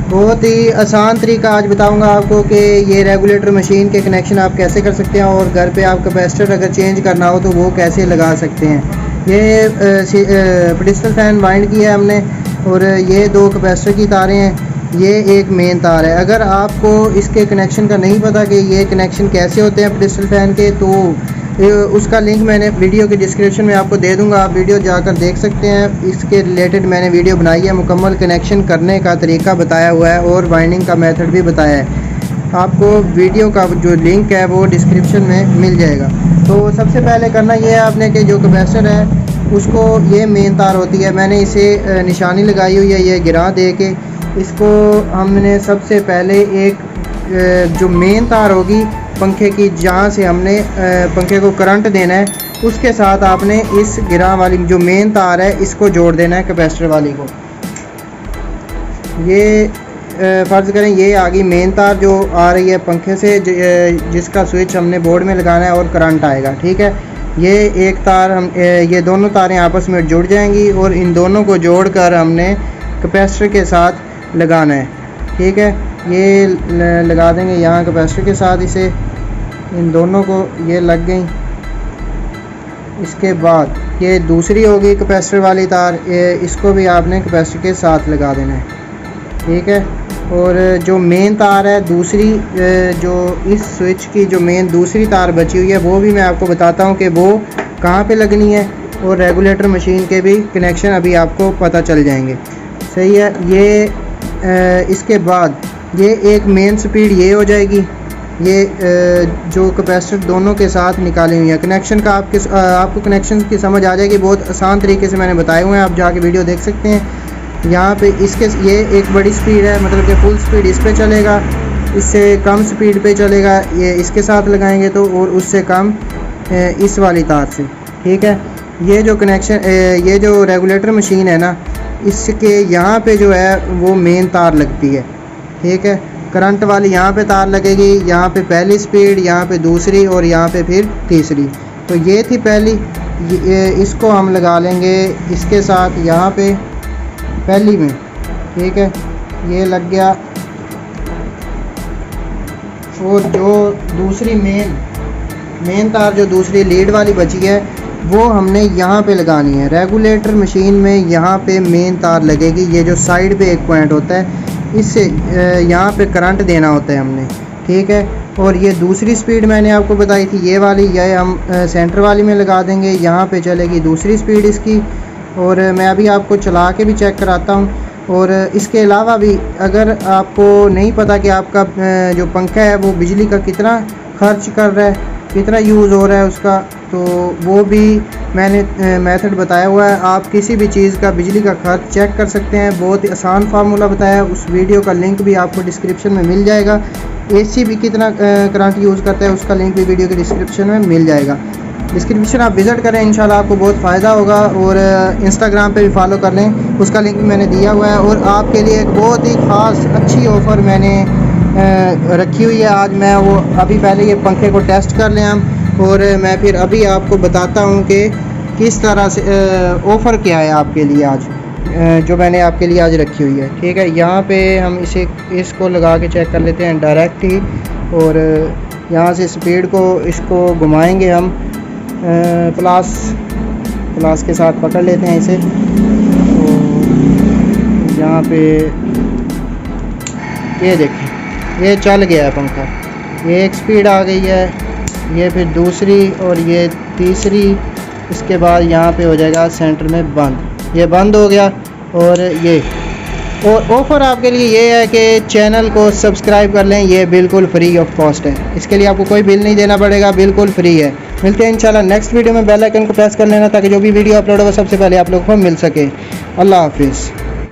बहुत ही आसान तरीका आज बताऊंगा आपको कि ये रेगुलेटर मशीन के कनेक्शन आप कैसे कर सकते हैं और घर पे आप कैपेसिटर अगर चेंज करना हो तो वो कैसे लगा सकते हैं। ये पेडिस्टल फैन वाइंड किया है हमने और ये 2 कैपेसिटर की तारें हैं, ये एक मेन तार है। अगर आपको इसके कनेक्शन का नहीं पता कि ये कनेक्शन कैसे होते हैं पेडिस्टल फैन के, तो उसका लिंक मैंने वीडियो के डिस्क्रिप्शन में आपको दे दूंगा, आप वीडियो जाकर देख सकते हैं। इसके रिलेटेड मैंने वीडियो बनाई है, मुकम्मल कनेक्शन करने का तरीका बताया हुआ है और वाइंडिंग का मेथड भी बताया है। आपको वीडियो का जो लिंक है वो डिस्क्रिप्शन में मिल जाएगा। तो सबसे पहले करना ये है आपने कि जो कैपेसिटर है उसको, ये मेन तार होती है, मैंने इसे निशानी लगाई हुई है ये गिरा दे के। इसको हमने सबसे पहले एक जो मेन तार होगी पंखे की, जहाँ से हमने पंखे को करंट देना है, उसके साथ आपने इस गिरा वाली जो मेन तार है इसको जोड़ देना है कैपेसिटर वाली को। ये फ़र्ज़ करें ये आ गई मेन तार जो आ रही है पंखे से, जिसका स्विच हमने बोर्ड में लगाना है और करंट आएगा। ठीक है, ये एक तार हम ये दोनों तारें आपस में जुड़ जाएंगी और इन दोनों को जोड़कर हमने कैपेसिटर के साथ लगाना है। ठीक है, ये लगा देंगे यहाँ कैपेसिटर के साथ, इसे इन दोनों को ये लग गई। इसके बाद ये दूसरी होगी कैपेसिटर वाली तार, इसको भी आपने कैपेसिटर के साथ लगा देना है। ठीक है, और जो मेन तार है दूसरी, जो इस स्विच की जो मेन दूसरी तार बची हुई है वो भी मैं आपको बताता हूँ कि वो कहाँ पे लगनी है, और रेगुलेटर मशीन के भी कनेक्शन अभी आपको पता चल जाएंगे। सही है, ये इसके बाद ये एक मेन स्पीड ये हो जाएगी। ये जो कैपेसिटर दोनों के साथ निकाली हुई है, कनेक्शन का आपको कनेक्शन की समझ आ जाएगी, बहुत आसान तरीके से मैंने बताए हुए हैं, आप जाके वीडियो देख सकते हैं। यहाँ पे इसके ये एक बड़ी स्पीड है, मतलब कि फुल स्पीड इस पे चलेगा, इससे कम स्पीड पे चलेगा ये इसके साथ लगाएंगे तो, और उससे कम इस वाली तार से। ठीक है, ये जो कनेक्शन ये जो रेगुलेटर मशीन है ना, इसके यहाँ पे जो है वो मेन तार लगती है। ठीक है, करंट वाली यहाँ पे तार लगेगी, यहाँ पे पहली स्पीड, यहाँ पे दूसरी और यहाँ पे फिर तीसरी। तो ये थी पहली, इसको हम लगा लेंगे इसके साथ यहाँ पे पहली में। ठीक है, ये लग गया। और जो दूसरी मेन तार जो दूसरी लीड वाली बची है वो हमने यहाँ पे लगानी है। रेगुलेटर मशीन में यहाँ पे मेन तार लगेगी, ये जो साइड पे एक पॉइंट होता है, इससे यहाँ पे करंट देना होता है हमने। ठीक है, और ये दूसरी स्पीड मैंने आपको बताई थी ये वाली, ये हम सेंटर वाली में लगा देंगे, यहाँ पे चलेगी दूसरी स्पीड इसकी। और मैं अभी आपको चला के भी चेक कराता हूँ। और इसके अलावा भी अगर आपको नहीं पता कि आपका जो पंखा है वो बिजली का कितना खर्च कर रहा है, कितना यूज़ हो रहा है उसका, तो वो भी मैंने मेथड बताया हुआ है। आप किसी भी चीज़ का बिजली का खर्च चेक कर सकते हैं, बहुत ही आसान फार्मूला बताया है, उस वीडियो का लिंक भी आपको डिस्क्रिप्शन में मिल जाएगा। एसी भी कितना करंट यूज़ करता है उसका लिंक भी वीडियो के डिस्क्रिप्शन में मिल जाएगा। डिस्क्रिप्शन आप विज़िट करें, इंशाल्लाह आपको बहुत फ़ायदा होगा। और इंस्टाग्राम पे भी फॉलो कर लें, उसका लिंक भी मैंने दिया हुआ है। और आपके लिए एक बहुत ही ख़ास अच्छी ऑफ़र मैंने रखी हुई है आज। मैं वो अभी पहले ये पंखे को टेस्ट कर लें हम, और मैं फिर अभी आपको बताता हूँ कि किस तरह से ऑफ़र क्या है आपके लिए आज, जो मैंने आपके लिए आज रखी हुई है। ठीक है, यहाँ पे हम इसको लगा के चेक कर लेते हैं डायरेक्ट ही, और यहाँ से स्पीड को इसको घुमाएंगे हम, प्लस के साथ पकड़ लेते हैं इसे। तो यहाँ पे ये देखें, ये चल गया है पंखा, ये एक स्पीड आ गई है, ये फिर दूसरी और ये तीसरी। इसके बाद यहाँ पे हो जाएगा सेंटर में बंद, ये बंद हो गया। और ये और ऑफ़र आपके लिए ये है कि चैनल को सब्सक्राइब कर लें, ये बिल्कुल फ्री ऑफ कॉस्ट है, इसके लिए आपको कोई बिल नहीं देना पड़ेगा, बिल्कुल फ्री है। मिलते हैं इंशाल्लाह नेक्स्ट वीडियो में। बेल आइकन को प्रेस कर लेना ताकि जो भी वीडियो अपलोड हो सबसे पहले आप लोगों को मिल सके। अल्लाह हाफिज़।